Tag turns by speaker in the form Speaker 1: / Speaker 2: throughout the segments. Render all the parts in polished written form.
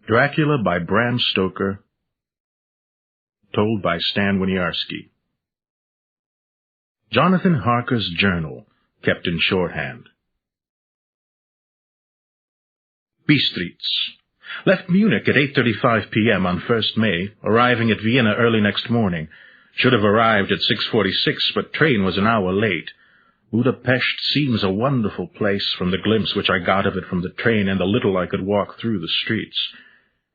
Speaker 1: Dracula by Bram Stoker, told by Stan Winiarski. Jonathan Harker's journal, kept in shorthand. Bistritz. Left Munich at 8:35 p.m. on 1st May, arriving at Vienna early next morning. Should have arrived at 6:46, but train was an hour late. Budapest seems a wonderful place from the glimpse which I got of it from the train and the little I could walk through the streets.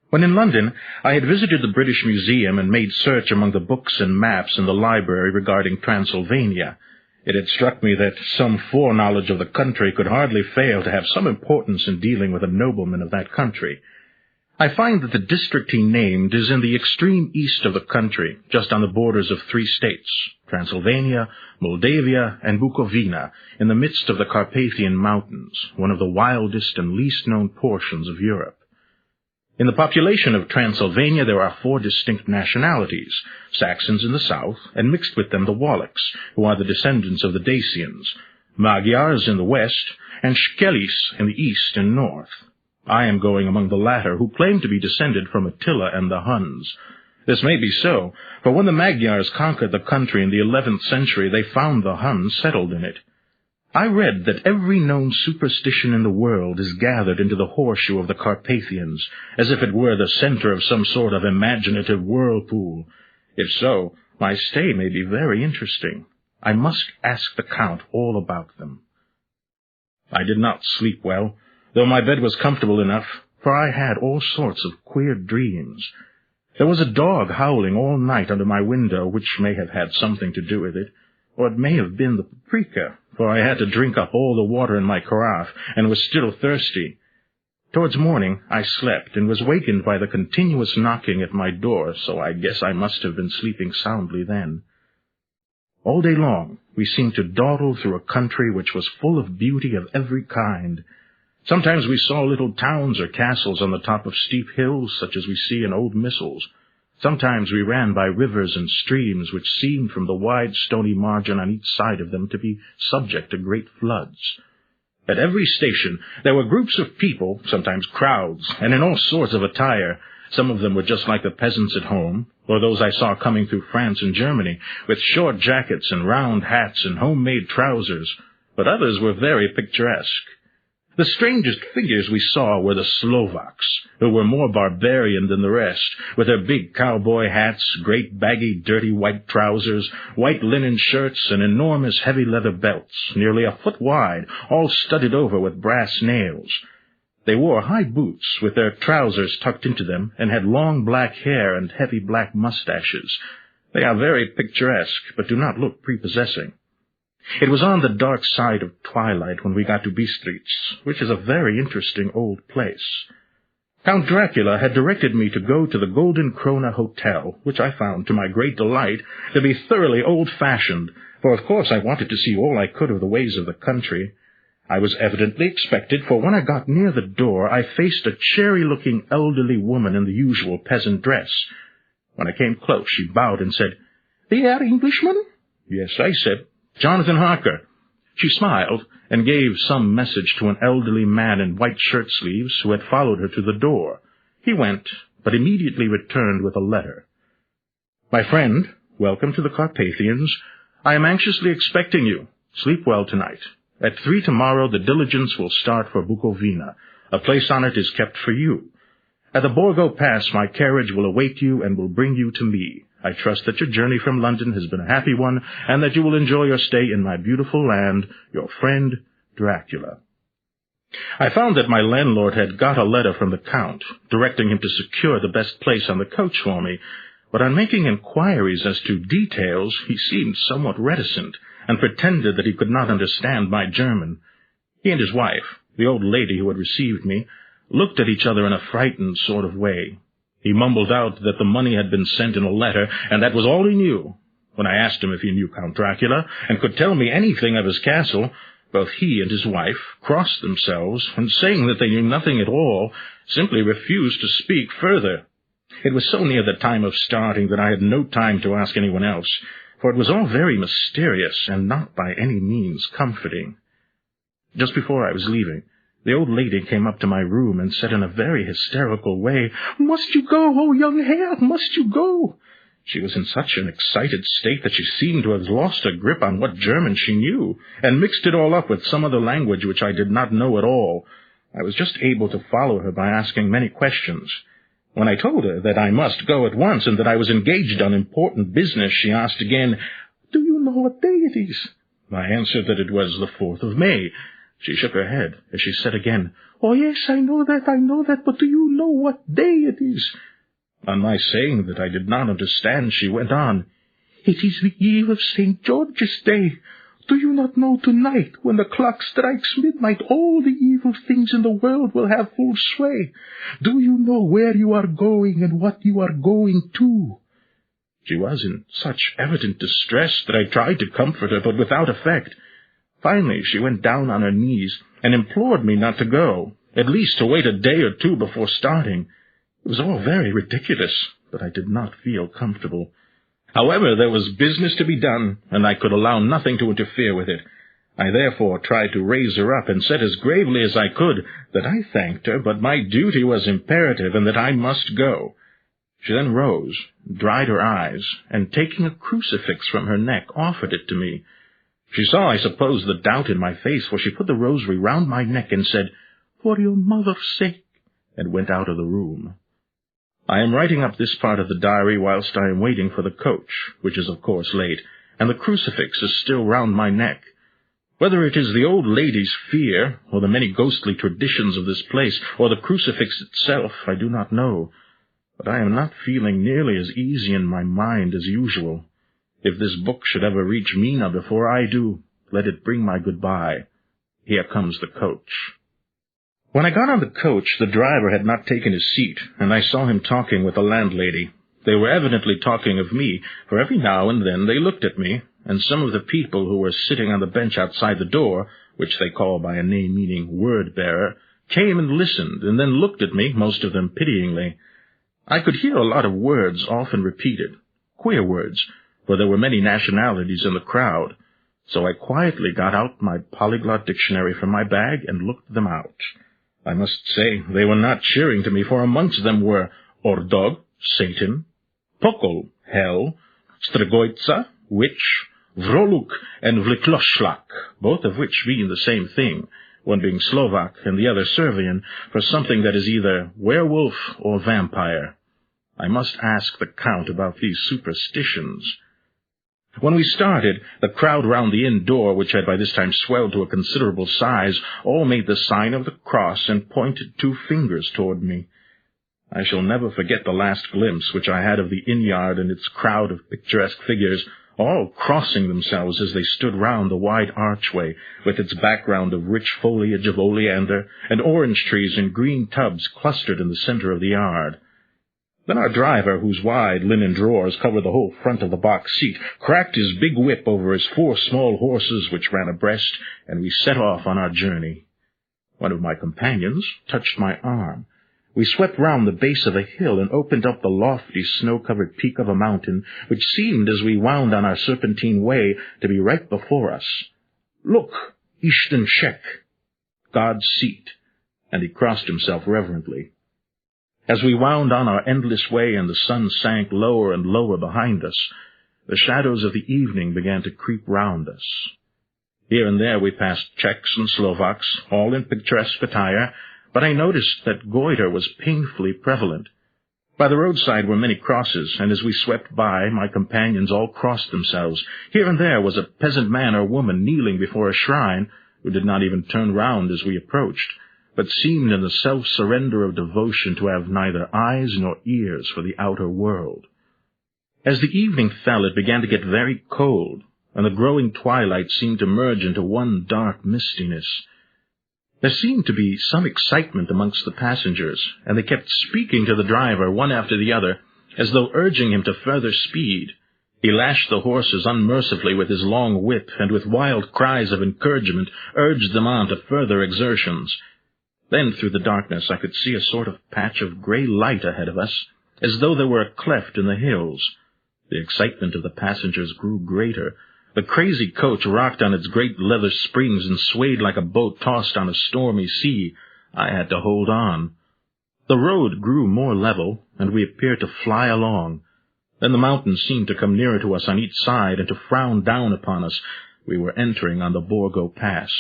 Speaker 1: When in London, I had visited the British Museum and made search among the books and maps in the library regarding Transylvania. It had struck me that some foreknowledge of the country could hardly fail to have some importance in dealing with a nobleman of that country. I find that the district he named is in the extreme east of the country, just on the borders of 3 states, Transylvania, Moldavia, and Bukovina, in the midst of the Carpathian Mountains, one of the wildest and least known portions of Europe. In the population of Transylvania there are 4 distinct nationalities, Saxons in the south, and mixed with them the Wallachs, who are the descendants of the Dacians, Magyars in the west, and Shkelis in the east and north. I am going among the latter, who claim to be descended from Attila and the Huns. This may be so, for when the Magyars conquered the country in the 11th century, they found the Huns settled in it. I read that every known superstition in the world is gathered into the horseshoe of the Carpathians, as if it were the center of some sort of imaginative whirlpool. If so, my stay may be very interesting. I must ask the Count all about them. I did not sleep well, though my bed was comfortable enough, for I had all sorts of queer dreams. There was a dog howling all night under my window, which may have had something to do with it, or it may have been the paprika, for I had to drink up all the water in my carafe, and was still thirsty. Towards morning I slept, and was wakened by the continuous knocking at my door, so I guess I must have been sleeping soundly then. All day long we seemed to dawdle through a country which was full of beauty of every kind. Sometimes we saw little towns or castles on the top of steep hills, such as we see in old missals. Sometimes we ran by rivers and streams which seemed from the wide stony margin on each side of them to be subject to great floods. At every station there were groups of people, sometimes crowds, and in all sorts of attire. Some of them were just like the peasants at home, or those I saw coming through France and Germany, with short jackets and round hats and homemade trousers, but others were very picturesque. The strangest figures we saw were the Slovaks, who were more barbarian than the rest, with their big cowboy hats, great baggy dirty white trousers, white linen shirts, and enormous heavy leather belts, nearly a foot wide, all studded over with brass nails. They wore high boots, with their trousers tucked into them, and had long black hair and heavy black mustaches. They are very picturesque, but do not look prepossessing. It was on the dark side of twilight when we got to Bistritz, which is a very interesting old place. Count Dracula had directed me to go to the Golden Krone Hotel, which I found, to my great delight, to be thoroughly old-fashioned, for of course I wanted to see all I could of the ways of the country. I was evidently expected, for when I got near the door I faced a cherry-looking elderly woman in the usual peasant dress. When I came close she bowed and said, "The Herr Englishman?" "Yes," I said. "Jonathan Harker." She smiled and gave some message to an elderly man in white shirt-sleeves who had followed her to the door. He went, but immediately returned with a letter. "My friend, welcome to the Carpathians. I am anxiously expecting you. Sleep well tonight. At 3 tomorrow the diligence will start for Bukovina. A place on it is kept for you. At the Borgo Pass my carriage will await you and will bring you to me. I trust that your journey from London has been a happy one, and that you will enjoy your stay in my beautiful land. Your friend, Dracula." I found that my landlord had got a letter from the Count, directing him to secure the best place on the coach for me, but on making inquiries as to details, he seemed somewhat reticent, and pretended that he could not understand my German. He and his wife, the old lady who had received me, looked at each other in a frightened sort of way. He mumbled out that the money had been sent in a letter, and that was all he knew. When I asked him if he knew Count Dracula, and could tell me anything of his castle, both he and his wife crossed themselves, and saying that they knew nothing at all, simply refused to speak further. It was so near the time of starting that I had no time to ask anyone else, for it was all very mysterious, and not by any means comforting. Just before I was leaving, The old lady came up to my room and said in a very hysterical way, "Must you go, oh young hare, must you go?" She was in such an excited state that she seemed to have lost her grip on what German she knew, and mixed it all up with some other language which I did not know at all. I was just able to follow her by asking many questions. When I told her that I must go at once and that I was engaged on important business, she asked again, "Do you know what day it is?" I answered that it was the 4th of May. She shook her head as she said again, "Oh, yes, I know that, but do you know what day it is?" On my saying that I did not understand, she went on, "It is the eve of St. George's Day. Do you not know tonight, when the clock strikes midnight, all the evil things in the world will have full sway? Do you know where you are going and what you are going to?" She was in such evident distress that I tried to comfort her, but without effect. Finally, she went down on her knees and implored me not to go, at least to wait a day or two before starting. It was all very ridiculous, but I did not feel comfortable. However, there was business to be done, and I could allow nothing to interfere with it. I therefore tried to raise her up and said as gravely as I could that I thanked her, but my duty was imperative and that I must go. She then rose, dried her eyes, and taking a crucifix from her neck, offered it to me. She saw, I suppose, the doubt in my face, for she put the rosary round my neck and said, "For your mother's sake," and went out of the room. I am writing up this part of the diary whilst I am waiting for the coach, which is of course late, and the crucifix is still round my neck. Whether it is the old lady's fear, or the many ghostly traditions of this place, or the crucifix itself, I do not know, but I am not feeling nearly as easy in my mind as usual. If this book should ever reach Mina before I do, let it bring my goodbye. Here comes the coach. When I got on the coach, the driver had not taken his seat, and I saw him talking with the landlady. They were evidently talking of me, for every now and then they looked at me, and some of the people who were sitting on the bench outside the door, which they call by a name meaning word-bearer, came and listened, and then looked at me, most of them pityingly. I could hear a lot of words often repeated, queer words, for there were many nationalities in the crowd, so I quietly got out my polyglot dictionary from my bag and looked them out. I must say they were not cheering to me, for amongst them were Ordog, Satan, Pokol, Hell, Stregoitza, Witch, Vroluk, and Vlikloslak, both of which mean the same thing, one being Slovak and the other Servian, for something that is either werewolf or vampire. I must ask the Count about these superstitions. When we started, the crowd round the inn door, which had by this time swelled to a considerable size, all made the sign of the cross and pointed 2 fingers toward me. I shall never forget the last glimpse which I had of the inn-yard and its crowd of picturesque figures, all crossing themselves as they stood round the wide archway, with its background of rich foliage of oleander and orange trees in green tubs clustered in the center of the yard. Then our driver, whose wide linen drawers covered the whole front of the box seat, cracked his big whip over his 4 small horses which ran abreast, and we set off on our journey. One of my companions touched my arm. We swept round the base of a hill and opened up the lofty snow-covered peak of a mountain, which seemed, as we wound on our serpentine way, to be right before us. "Look, Ishten Shek," God's seat, and he crossed himself reverently. As we wound on our endless way and the sun sank lower and lower behind us, the shadows of the evening began to creep round us. Here and there we passed Czechs and Slovaks, all in picturesque attire, but I noticed that goiter was painfully prevalent. By the roadside were many crosses, and as we swept by, my companions all crossed themselves. Here and there was a peasant man or woman kneeling before a shrine, who did not even turn round as we approached, but seemed in the self-surrender of devotion to have neither eyes nor ears for the outer world. As the evening fell, it began to get very cold, and the growing twilight seemed to merge into one dark mistiness. There seemed to be some excitement amongst the passengers, and they kept speaking to the driver, one after the other, as though urging him to further speed. He lashed the horses unmercifully with his long whip, and with wild cries of encouragement urged them on to further exertions. Then, through the darkness, I could see a sort of patch of grey light ahead of us, as though there were a cleft in the hills. The excitement of the passengers grew greater. The crazy coach rocked on its great leather springs and swayed like a boat tossed on a stormy sea. I had to hold on. The road grew more level, and we appeared to fly along. Then the mountains seemed to come nearer to us on each side and to frown down upon us. We were entering on the Borgo Pass.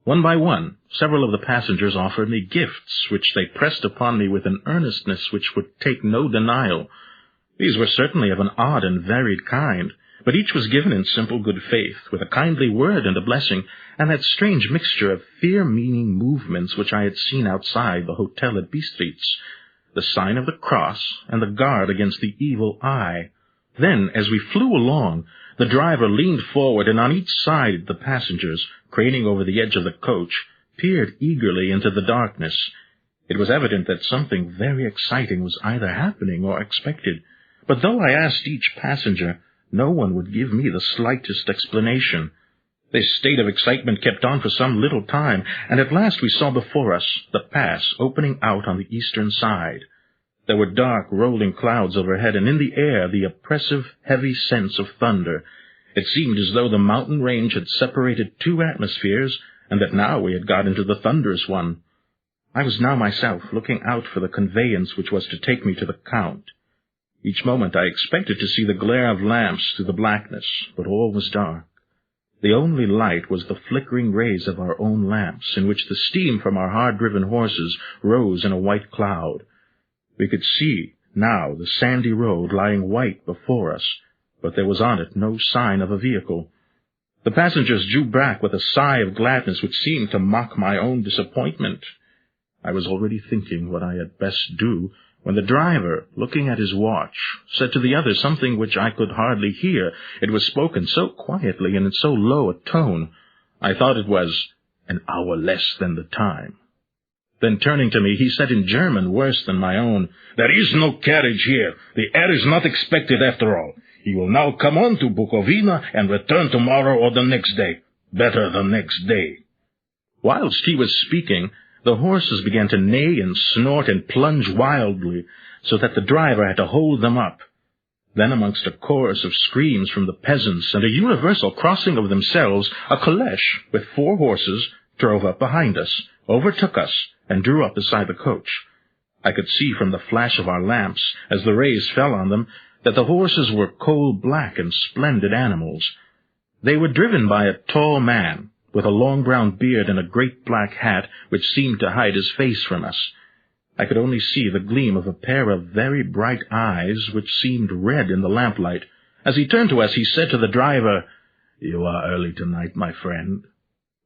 Speaker 1: One by one, several of the passengers offered me gifts, which they pressed upon me with an earnestness which would take no denial. These were certainly of an odd and varied kind, but each was given in simple good faith, with a kindly word and a blessing, and that strange mixture of fear-meaning movements which I had seen outside the hotel at Bistritz, the sign of the cross and the guard against the evil eye. Then, as we flew along, the driver leaned forward, and on each side the passengers, craning over the edge of the coach, peered eagerly into the darkness. It was evident that something very exciting was either happening or expected, but though I asked each passenger, no one would give me the slightest explanation. This state of excitement kept on for some little time, and at last we saw before us the pass opening out on the eastern side. There were dark, rolling clouds overhead, and in the air the oppressive, heavy sense of thunder. It seemed as though the mountain range had separated two atmospheres, and that now we had got into the thunderous one. I was now myself looking out for the conveyance which was to take me to the Count. Each moment I expected to see the glare of lamps through the blackness, but all was dark. The only light was the flickering rays of our own lamps, in which the steam from our hard-driven horses rose in a white cloud. We could see, now, the sandy road lying white before us, but there was on it no sign of a vehicle. The passengers drew back with a sigh of gladness which seemed to mock my own disappointment. I was already thinking what I had best do, when the driver, looking at his watch, said to the other something which I could hardly hear. It was spoken so quietly and in so low a tone, I thought it was an hour less than the time. Then turning to me, he said in German worse than my own, "There is no carriage here. The heir is not expected after all. He will now come on to Bukovina and return tomorrow or the next day. Better the next day." Whilst he was speaking, the horses began to neigh and snort and plunge wildly, so that the driver had to hold them up. Then, amongst a chorus of screams from the peasants and a universal crossing of themselves, a caleche with 4 horses drove up behind us, overtook us, and drew up beside the coach. I could see from the flash of our lamps, as the rays fell on them, that the horses were coal-black and splendid animals. They were driven by a tall man, with a long brown beard and a great black hat which seemed to hide his face from us. I could only see the gleam of a pair of very bright eyes which seemed red in the lamplight. As he turned to us, he said to the driver, "You are early tonight, my friend."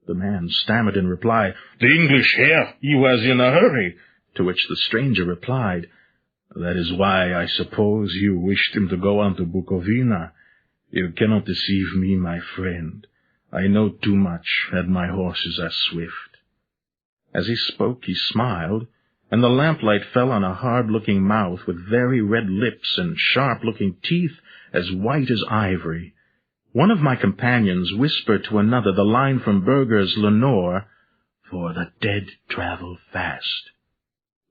Speaker 1: The man stammered in reply, "The English Herr, he was in a hurry," to which the stranger replied, "That is why, I suppose, you wished him to go on to Bukovina. You cannot deceive me, my friend. I know too much, and my horses are swift." As he spoke, he smiled, and the lamplight fell on a hard-looking mouth with very red lips and sharp-looking teeth as white as ivory. One of my companions whispered to another the line from Berger's Lenore, "For the dead travel fast."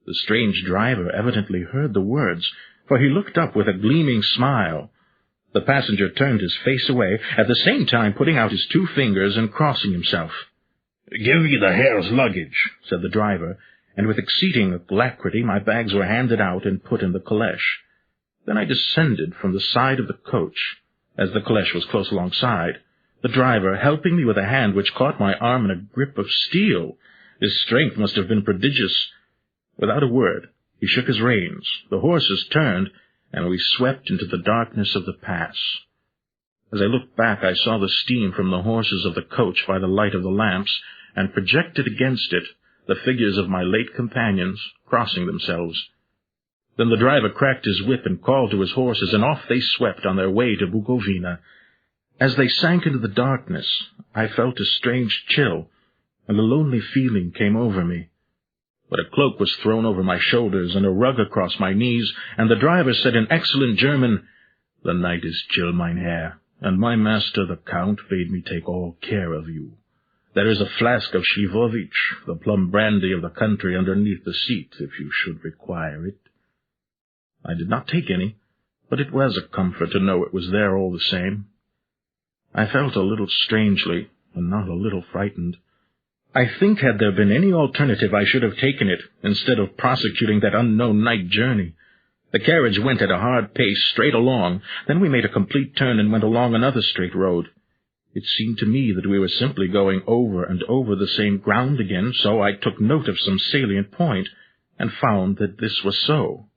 Speaker 1: The strange driver evidently heard the words, for he looked up with a gleaming smile. The passenger turned his face away, at the same time putting out his 2 fingers and crossing himself. "Give me the Herr's luggage," said the driver, and with exceeding alacrity my bags were handed out and put in the caleche. Then I descended from the side of the coach. As the caleche was close alongside, the driver helping me with a hand which caught my arm in a grip of steel. His strength must have been prodigious. Without a word, he shook his reins, the horses turned, and we swept into the darkness of the pass. As I looked back, I saw the steam from the horses of the coach by the light of the lamps, and projected against it the figures of my late companions crossing themselves. Then the driver cracked his whip and called to his horses, and off they swept on their way to Bukovina. As they sank into the darkness, I felt a strange chill, and a lonely feeling came over me. But a cloak was thrown over my shoulders and a rug across my knees, and the driver said in excellent German, "The night is chill, mein Herr, and my master the Count bade me take all care of you. There is a flask of Slivovitch, the plum brandy of the country, underneath the seat, if you should require it." I did not take any, but it was a comfort to know it was there all the same. I felt a little strangely, and not a little frightened. I think had there been any alternative I should have taken it, instead of prosecuting that unknown night journey. The carriage went at a hard pace straight along, then we made a complete turn and went along another straight road. It seemed to me that we were simply going over and over the same ground again, so I took note of some salient point, and found that this was so.